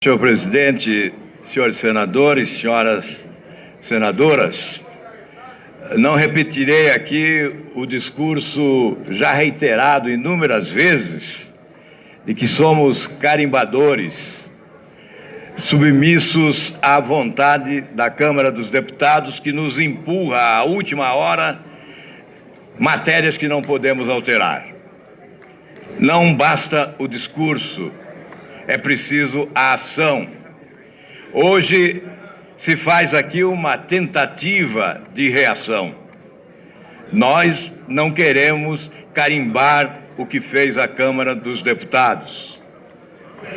Senhor presidente, senhores senadores, senhoras senadoras, não repetirei aqui o discurso já reiterado inúmeras vezes de que somos carimbadores, submissos à vontade da Câmara dos Deputados, que nos empurra à última hora matérias que não podemos alterar. Não basta o discurso, é preciso a ação. Hoje se faz aqui uma tentativa de reação. Nós não queremos carimbar o que fez a Câmara dos Deputados.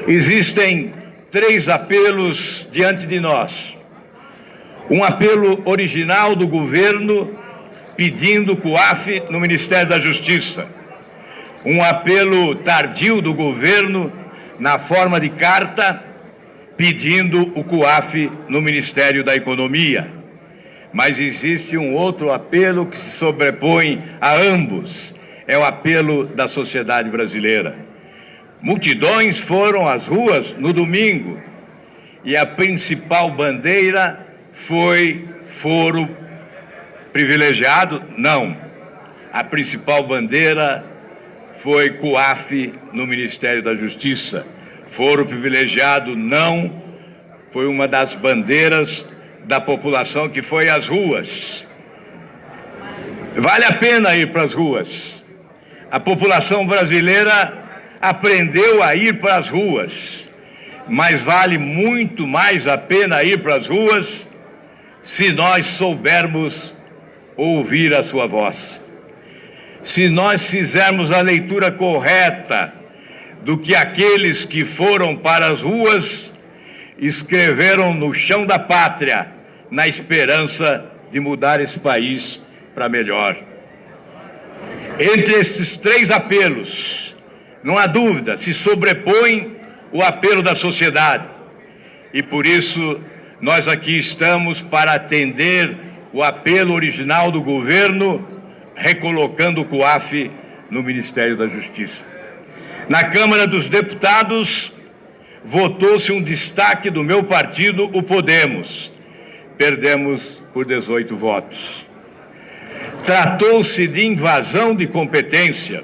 Existem 3 apelos diante de nós. Um apelo original do governo pedindo COAF no Ministério da Justiça. Um apelo tardio do governo na forma de carta, pedindo o COAF no Ministério da Economia. Mas existe um outro apelo que se sobrepõe a ambos, é o apelo da sociedade brasileira. Multidões foram às ruas no domingo e a principal bandeira foi foro privilegiado? Não. A principal bandeira foi COAF no Ministério da Justiça. Foro privilegiado, não. Foi uma das bandeiras da população que foi às ruas. Vale a pena ir para as ruas. A população brasileira aprendeu a ir para as ruas. Mas vale muito mais a pena ir para as ruas se nós soubermos ouvir a sua voz. Se nós fizermos a leitura correta do que aqueles que foram para as ruas escreveram no chão da pátria, na esperança de mudar esse país para melhor. Entre estes 3 apelos, não há dúvida, se sobrepõe o apelo da sociedade. E por isso nós aqui estamos para atender o apelo original do governo, recolocando o COAF no Ministério da Justiça. Na Câmara dos Deputados, votou-se um destaque do meu partido, o Podemos. Perdemos por 18 votos. Tratou-se de invasão de competência,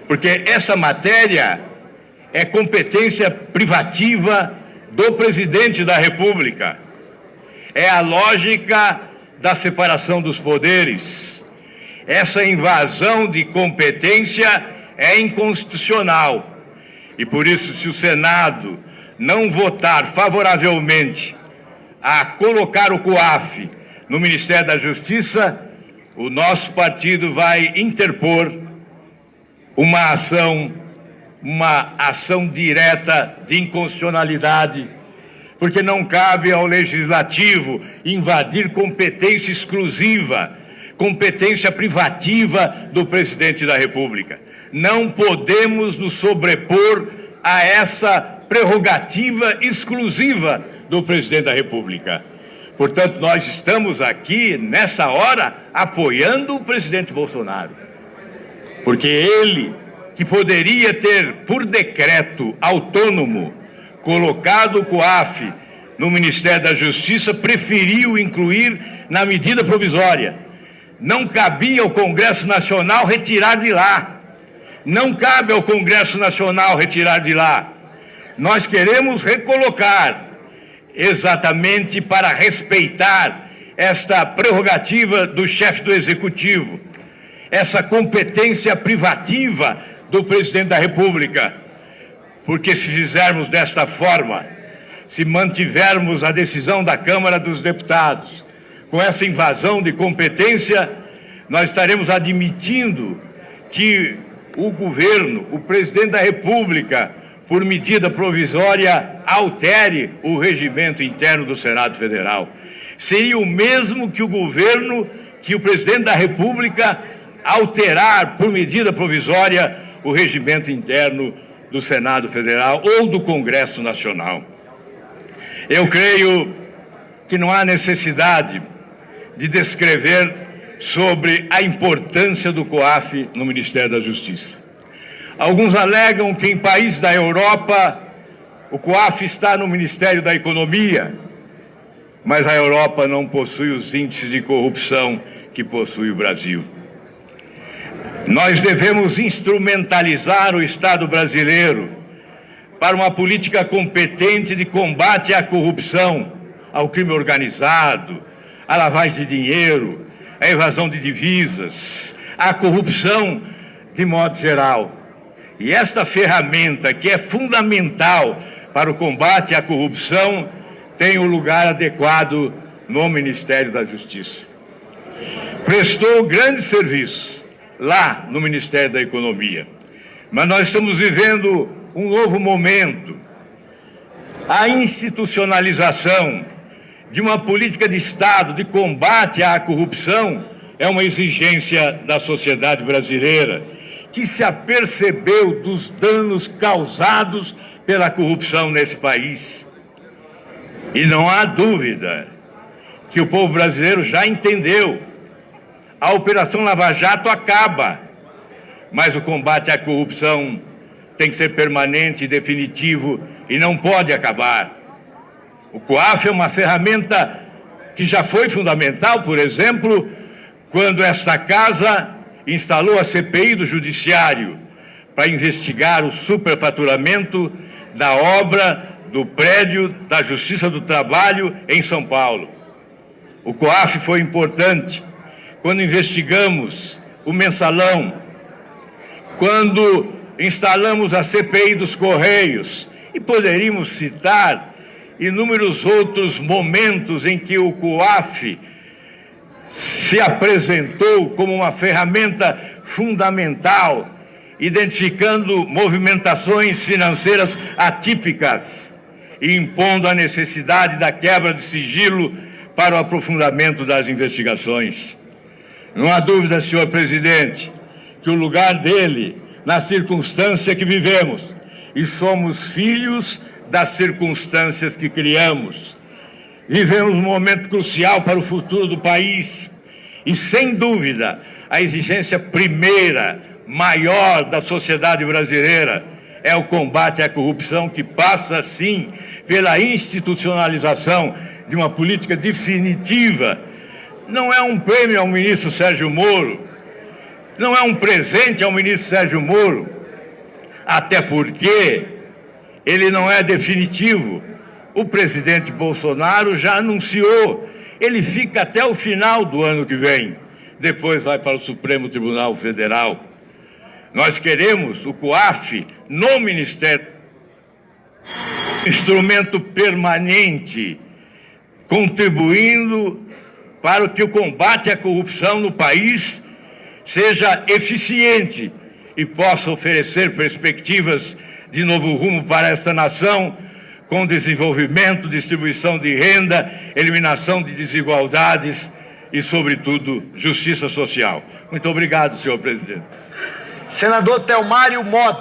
porque essa matéria é competência privativa do presidente da República. É a lógica da separação dos poderes. Essa invasão de competência é inconstitucional. E por isso, se o Senado não votar favoravelmente a colocar o COAF no Ministério da Justiça, o nosso partido vai interpor uma ação direta de inconstitucionalidade, porque não cabe ao Legislativo invadir competência exclusiva, competência privativa do presidente da República. Não podemos nos sobrepor a essa prerrogativa exclusiva do presidente da República. Portanto, nós estamos aqui, nessa hora, apoiando o presidente Bolsonaro. Porque ele, que poderia ter, por decreto autônomo, colocado o COAF no Ministério da Justiça, preferiu incluir na medida provisória. Não cabia ao Congresso Nacional retirar de lá. Não cabe ao Congresso Nacional retirar de lá. Nós queremos recolocar, exatamente para respeitar esta prerrogativa do chefe do Executivo, essa competência privativa do presidente da República. Porque se fizermos desta forma, se mantivermos a decisão da Câmara dos Deputados, com essa invasão de competência, nós estaremos admitindo que o governo, o presidente da República, por medida provisória, altere o regimento interno do Senado Federal. Seria o mesmo que o governo, que o presidente da República, alterar por medida provisória o regimento interno do Senado Federal ou do Congresso Nacional. Eu creio que não há necessidade de descrever sobre a importância do COAF no Ministério da Justiça. Alguns alegam que em países da Europa O COAF está no Ministério da Economia, mas a Europa não possui os índices de corrupção que possui o Brasil. Nós devemos instrumentalizar o Estado brasileiro para uma política competente de combate à corrupção, ao crime organizado, à lavagem de dinheiro, à evasão de divisas, à corrupção de modo geral. E esta ferramenta, que é fundamental para o combate à corrupção, tem o lugar adequado no Ministério da Justiça. Prestou grande serviço lá no Ministério da Economia, mas nós estamos vivendo um novo momento. A institucionalização de uma política de Estado de combate à corrupção é uma exigência da sociedade brasileira, que se apercebeu dos danos causados pela corrupção nesse país. E não há dúvida que o povo brasileiro já entendeu. A Operação Lava Jato acaba, mas o combate à corrupção tem que ser permanente e definitivo e não pode acabar. O COAF é uma ferramenta que já foi fundamental, por exemplo, quando esta casa instalou a CPI do Judiciário para investigar o superfaturamento da obra do prédio da Justiça do Trabalho em São Paulo. O COAF foi importante quando investigamos o mensalão, quando instalamos a CPI dos Correios, e poderíamos citar inúmeros outros momentos em que o COAF se apresentou como uma ferramenta fundamental, identificando movimentações financeiras atípicas e impondo a necessidade da quebra de sigilo para o aprofundamento das investigações. Não há dúvida, senhor presidente, que o lugar dele na circunstância que vivemos, e somos filhos das circunstâncias que criamos. Vivemos um momento crucial para o futuro do país e, sem dúvida, a exigência primeira, maior da sociedade brasileira é o combate à corrupção, que passa, sim, pela institucionalização de uma política definitiva. Não é um prêmio ao ministro Sérgio Moro, não é um presente ao ministro Sérgio Moro, até porque ele não é definitivo. O presidente Bolsonaro já anunciou, ele fica até o final do ano que vem, depois vai para o Supremo Tribunal Federal. Nós queremos o COAF no Ministério, instrumento permanente, contribuindo para que o combate à corrupção no país seja eficiente e possa oferecer perspectivas de novo rumo para esta nação, com desenvolvimento, distribuição de renda, eliminação de desigualdades e, sobretudo, justiça social. Muito obrigado, senhor presidente. Senador Thelmário Mota.